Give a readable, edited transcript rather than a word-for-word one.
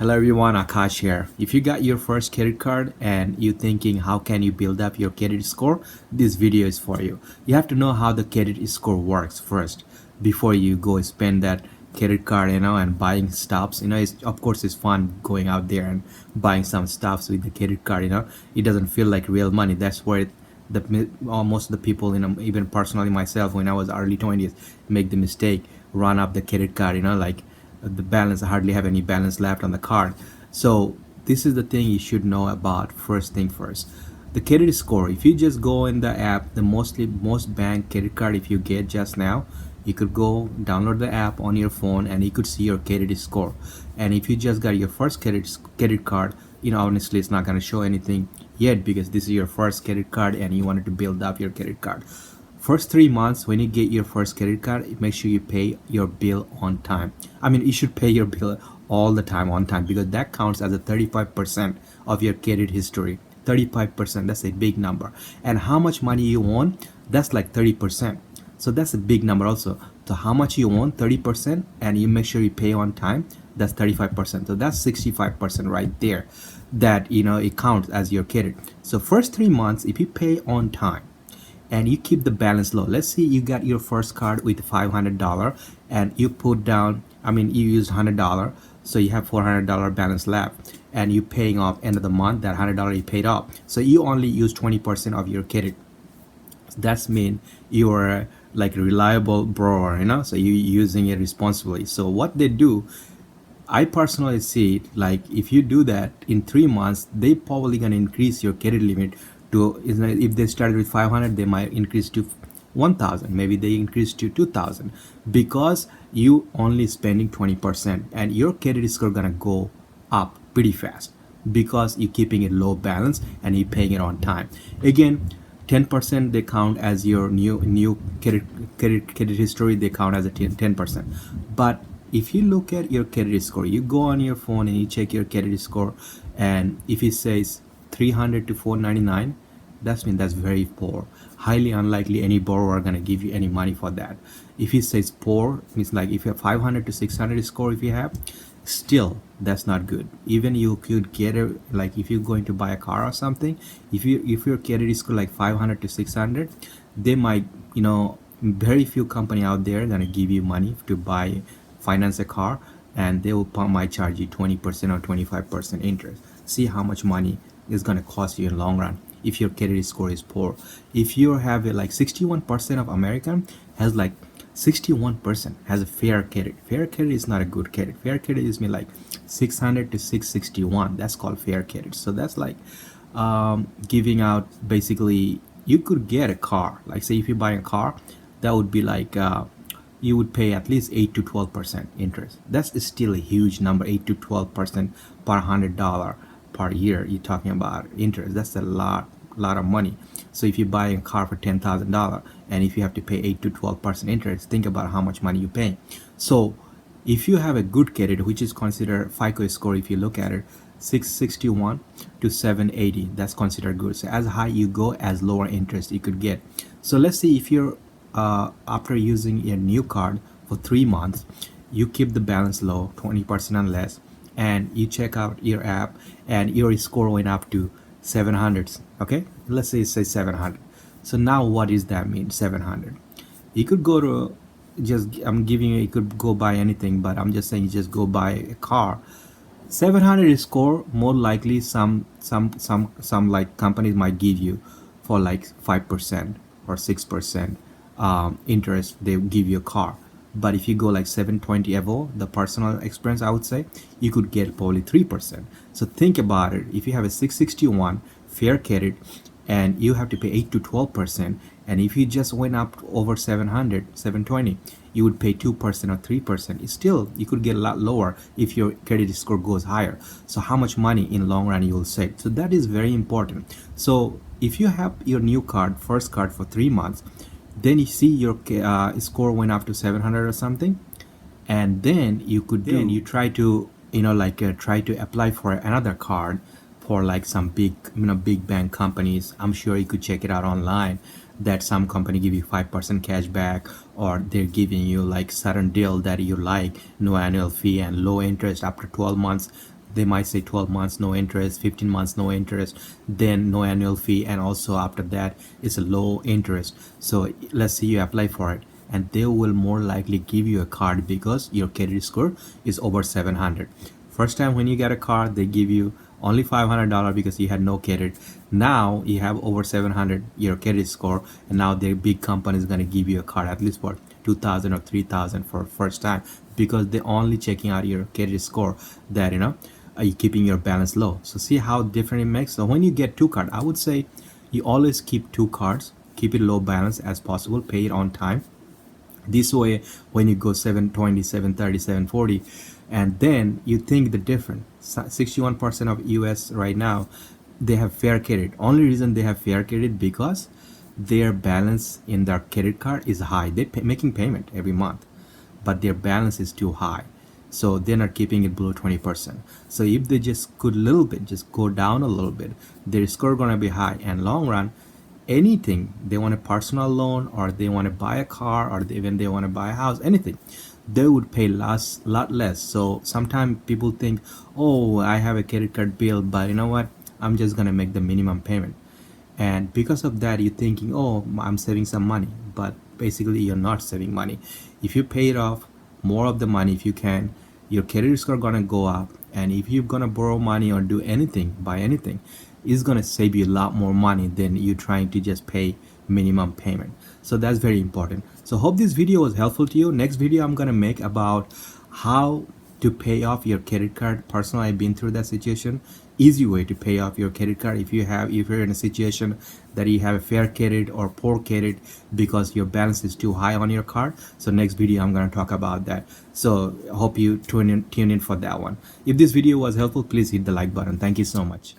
Hello everyone, Akash here. If you got your first credit card and you thinking how can you build up your credit score, this video is for you. You have to know how the credit score works first before you go spend that credit card, and buying stuffs. It's, of course, it's fun going out there and buying some stuffs with the credit card. It doesn't feel like real money. That's where most of the people, even personally myself, when I was early 20s, make the mistake, run up the credit card, like the balance, I hardly have any balance left on the card. So this is the thing you should know about. First thing first, the credit score. If you just go in the app, the most bank credit card, if you get just now, you could go download the app on your phone and you could see your credit score. And if you just got your first credit card, honestly, it's not going to show anything yet because this is your first credit card and you wanted to build up your credit card. First 3 months, when you get your first credit card, make sure you pay your bill on time. I mean, you should pay your bill all the time on time because that counts as a 35% of your credit history. 35%, that's a big number. And how much money you own, that's like 30%. So that's a big number also. So how much you own, 30%, and you make sure you pay on time, that's 35%. So that's 65% right there that, it counts as your credit. So first 3 months, if you pay on time, and you keep the balance low. Let's say you got your first card with $500 and you put down, you used $100, so you have $400 balance left and you paying off end of the month that $100 you paid off. So you only use 20% of your credit. That's mean you're like a reliable borrower, so you're using it responsibly. So what they do, I personally see it like if you do that in 3 months, they probably gonna increase your credit limit to, if they started with 500, they might increase to 1,000. Maybe they increase to 2,000 because you only spending 20% and your credit score gonna go up pretty fast because you're keeping it low balance and you're paying it on time. Again, 10% they count as your new credit history. They count as a 10%. But if you look at your credit score, you go on your phone and you check your credit score, and if it says 300 to 499, that's very poor. Highly unlikely any borrower gonna give you any money for that. If it says poor, means like if you have 500 to 600 score, if you have, still that's not good. Even you could get it, like if you're going to buy a car or something, if your credit score like 500 to 600, they might, very few company out there gonna give you money to finance a car, and they will might charge you 20% or 25% interest. See how much money is going to cost you in long run if your credit score is poor. If you have it, like 61% of American has like 61% has a fair credit. Fair credit is not a good credit. Fair credit is like 600 to 661. That's called fair credit. So that's like giving out, basically you could get a car, like say if you buy a car, that would be like you would pay at least 8 to 12% interest. That's still a huge number. 8 to 12% per $100 per year. You're talking about interest. That's a lot of money. So if you buy a car for $10,000 and if you have to pay 8 to 12% interest, think about how much money you're paying. So if you have a good credit, which is considered FICO score, if you look at it, 661 to 780, that's considered good. So as high you go, as lower interest you could get. So let's say if you're after using a new card for 3 months, you keep the balance low, 20% and less, and you check out your app and your score went up to 700. Okay, let's say it says 700. So now what does that mean? 700, you could go to, I'm giving you could go buy anything, but I'm just saying you just go buy a car. 700 score, more likely some like companies might give you for like 5% or 6% interest. They give you a car. But if you go like 720 Evo, the personal experience, I would say you could get probably 3%. So think about it. If you have a 661 fair credit and you have to pay 8 to 12%, and if you just went up over 700, 720, you would pay 2% or 3%. It's still, you could get a lot lower if your credit score goes higher. So how much money in long run you will save? So that is very important. So if you have your new card, first card for 3 months, then you see your score went up to 700 or something, and then you could you try to try to apply for another card for like some big big bank companies. I'm sure you could check it out online that some company give you 5% cash back, or they're giving you like certain deal that you like, no annual fee and low interest after 12 months. they might say 12 months no interest, 15 months no interest, then no annual fee, and also after that it's a low interest. So let's say you apply for it, and they will more likely give you a card because your credit score is over 700. First time when you get a card, they give you only $500 because you had no credit. Now you have over 700 your credit score, and now the big company is going to give you a card at least for 2,000 or 3,000 for first time, because they're only checking out your credit score, that are you keeping your balance low. So see how different it makes. So when you get two cards, I would say you always keep two cards, keep it low balance as possible, pay it on time. This way when you go 720, 730, 740, and then you think the different 61% of US right now, they have fair credit. Only reason they have fair credit because their balance in their credit card is high. They're making payment every month, but their balance is too high, so they're not keeping it below 20%. So if they just could little bit, just go down a little bit, their score gonna be high, and long run, anything they want a personal loan, or they want to buy a car, or even they want to buy a house, anything, they would pay lot less. So sometimes people think, oh, I have a credit card bill, but you know what, I'm just gonna make the minimum payment, and because of that you're thinking, oh, I'm saving some money, but basically you're not saving money. If you pay it off more of the money, if you can, your credit score gonna go up, and if you're gonna borrow money or do anything, buy anything, it's gonna save you a lot more money than you trying to just pay minimum payment. So that's very important. So hope this video was helpful to you. Next video I'm gonna make about how to pay off your credit card. Personally, I've been through that situation. Easy way to pay off your credit card if you're in a situation that you have a fair credit or poor credit because your balance is too high on your card. So next video I'm going to talk about that. So hope you tune in for that one. If this video was helpful, please hit the like button. Thank you so much.